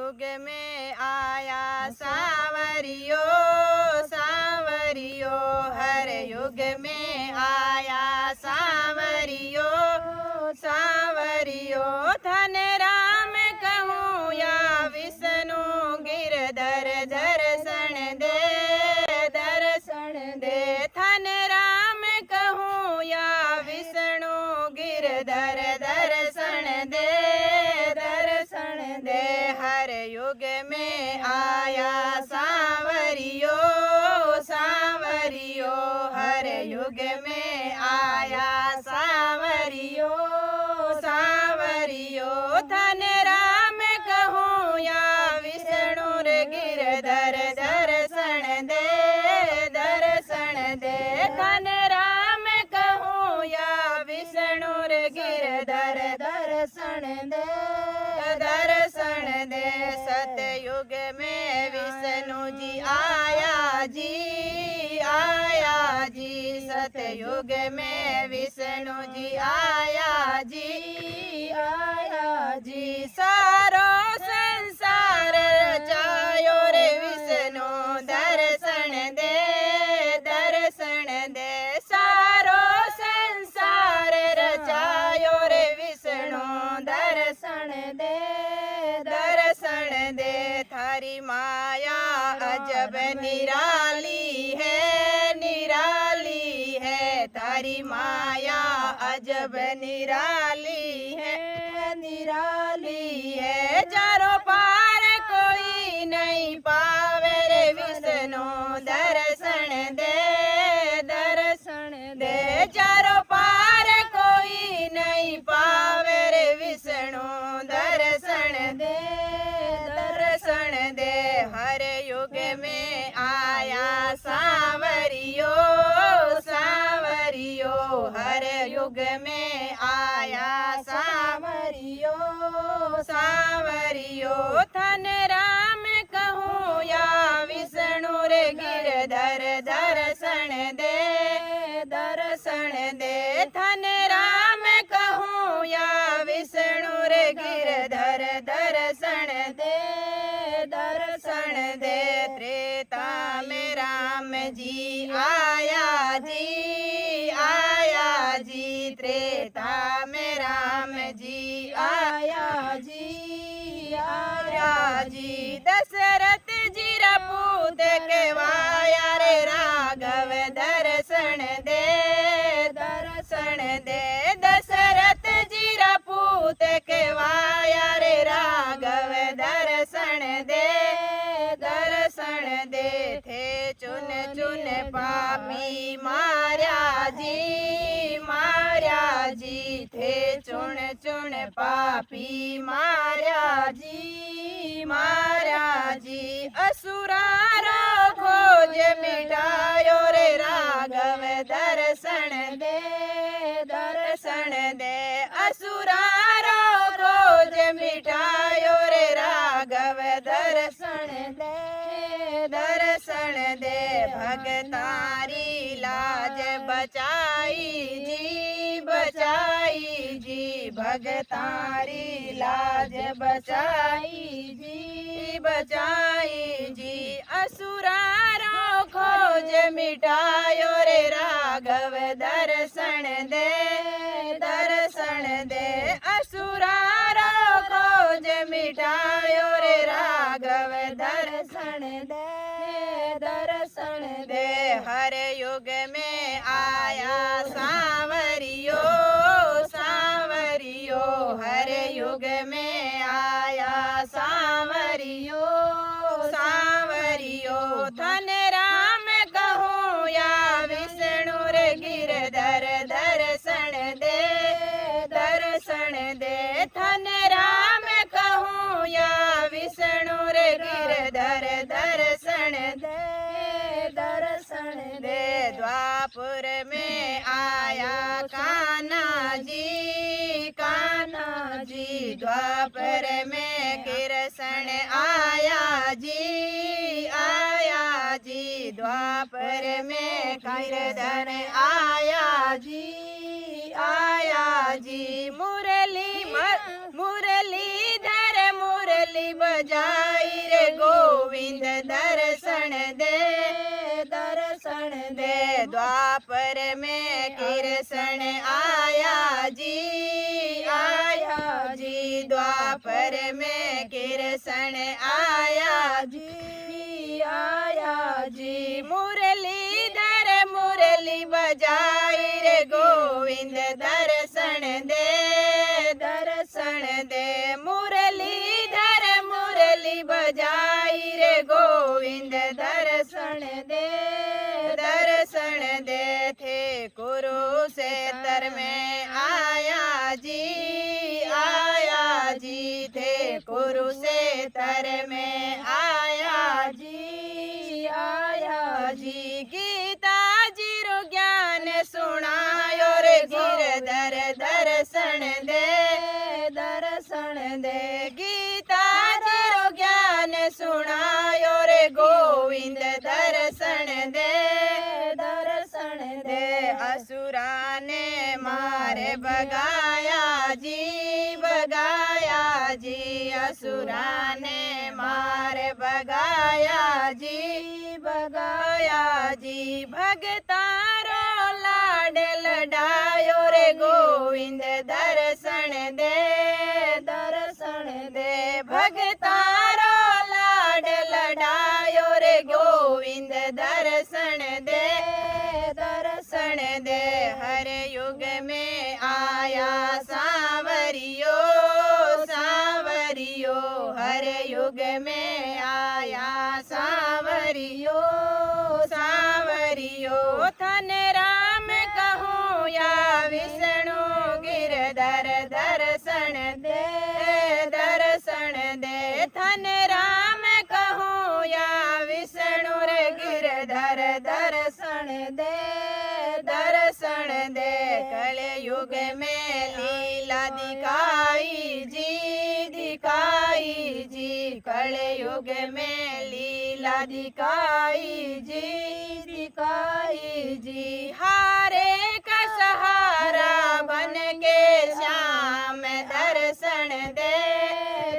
युग में आया सांवरियो सांवरियो, हर युग में आया सांवरियो सांवरियो। धन राम कहूँ या विष्णु गिरधर दर्शन दे दर्शन दे। धन राम कहूँ या विष्णु गिरधर दर्शन दे दर्शन दे। हर युग में आया सांवरियो सांवरियो, हर युग में आया सांवरियो सांवरियो। धन राम कहूँ या विष्णु गिरधर दर्शन दे दर्शन दे। धन राम कहूँ या विष्णु गिरधर दर्शन दे दर्शन दे। सतयुग में विष्णु जी आया जी, सतयुग में विष्णु जी आया जी। सारो संसार रचायो रे विष्णु दर्शन दे दर्शन दे। सारो संसार रचायो रे विष्णु दर्शन दे दर्शन दे। थारी माया अजब निराली है निराली है, तारी माया अजब निराली है निराली है। चारों पार कोई नहीं पावे रे विष्णु दर्शन दे दर्शन दे। चारों पार कोई नहीं पावे रे विष्णु दर्शन दे दर्शन दे। हर युग में आया सांवरियो सांवरियो, हर युग में आया सांवरियो सांवरियो। धन राम कहूँ या विष्णु रे गिरधर दर्शन दे दर्शन दे। धन राम कहूँ या विष्णु रे गिरधर दर्शन दे दर्शन दे। त्रेता में राम जी आया जी, त्रेता में राम जी आया जी। दशरथ जी रपूत के वाया रे राघव दर्शन दे दर्शन दे। दशरथ जी रपूत के वाया रे राघव दर्शन दे दर्शन दे। थे चुन चुन पापी मार्या जी, थे चुन चुन पापी मार्या जी। असुरारो खोज मिटायो रे राघव दर्शन दे दर्शन दे। असुरारो खोज मिटायो रे राघव दर्शन दे दर्शन दे। भगतारी लाज बचाई जी, भगतारी लाज बचाई जी। असुरारो खोज मिटायो रे राघव दर्शन दे दर्शन दे। असुरारो खोज मिटायो रे राघव दर्शन दे दर्शन दे। हर युग में आया सांवरियो सांवरियो, हर युग में आया सांवरियो सांवरियो। धन राम कहूँ या विष्णु रे गिरधर दर्शन दे दर्शन दे। धन राम कहूँ या विष्णु रे गिरधर दर्शन दे दर्शन दे। द्वापुर में आया कान्हा जी, द्वापर में कृष्ण आया जी। द्वापर में गिरधर आया जी मुरलीधर मुरली बजाई रे गोविंद दर्शन दे, दर्शन दे। द्वापर में कृष्ण आया जी, आया जी। द्वापर में कृष्ण आया जी, आया जी। मुरलीधर मुरली बजाई रे गोविंद दर्शन दे, दर्शन दे। मुरलीधर मुरली बजाई रे गोविंद दर्शन दे, दर्शन दे। थे कुरुक्षेत्र में आया जी, आया जी। थे कुरुक्षेत्र में आया जी, आया जी। गीता जी रो ज्ञान सुनायो रे गिरधर दर्शन दे, दर्शन दे। गीता जी रो ज्ञान सुनायो रे गोविंद दर्शन दे, दर्शन दे। असुरा ने मारे भगाया जी, भगाया जी। असुरा ने मारे भगाया जी, भगाया जी। भगतारो लाड लडायो रे गोविंद दर्शन दे, दर्शन दे। भगतारो लाड लडायो रे गोविंद दर्शन दे, दर्शन दे। हर युग में आया सांवरियो, सांवरियो। हर युग में आया सांवरियो, सांवरियो। धन राम कहूँ या विष्णु गिरधर दर्शन दे, दर्शन दे। धन राम कहूँ या विष्णु रे गिरधर दर्शन दे, दर्शन दे। कल युग में लीला दिखाई जी, दिखाई जी। कल युग में लीला दिखाई जी, दिखाई जी। हारे का सहारा बन के श्याम दर्शन दे,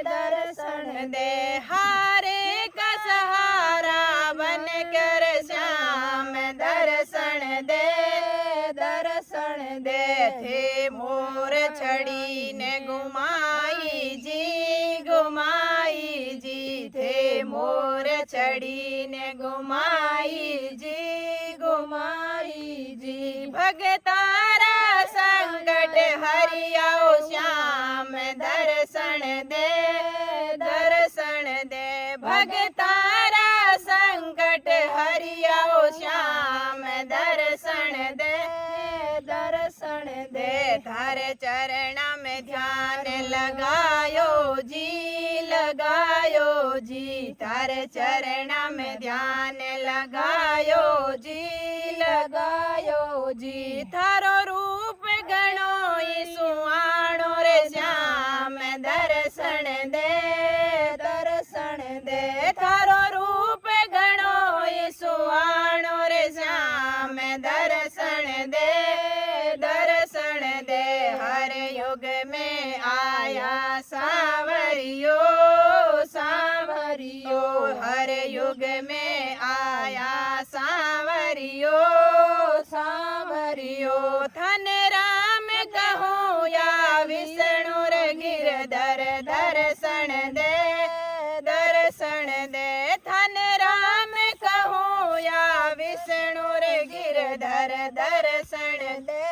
दर्शन दे। हारे का सहारा बन कर श्याम दर्शन दे, दर्शन दे। थे मोर छड़ी ने घुमाई जी, घुमाई जी। थे मोर छड़ी ने घुमाई जी, घुमाई जी। भगतारा संकट हरियाओ श्याम दर्शन दे, दर्शन दे। भगतारा संकट हरियाओ श्याम दर्शन दे, दर्शन दे। थारे चरण में ध्यान लगायो जी, लगायो जी। थारे चरण में ध्यान लगायो जी, लगायो जी। थारो रूप गणो सुहाणो रे श्याम दर्शन दे, दर्शन दे। थारो रूप गणो सुहाणो रे श्याम दर्शन दे, दर्शन दे। हर युग में आया सांवरियो, सांवरियो। हर युग में आया सांवरियो, सांवरियो। धन राम कहूँ या विष्णु रे गिरधर दर्शन दे, दर्शन दे। धन राम कहूँ या विष्णु रे गिरधर दर्शन दे,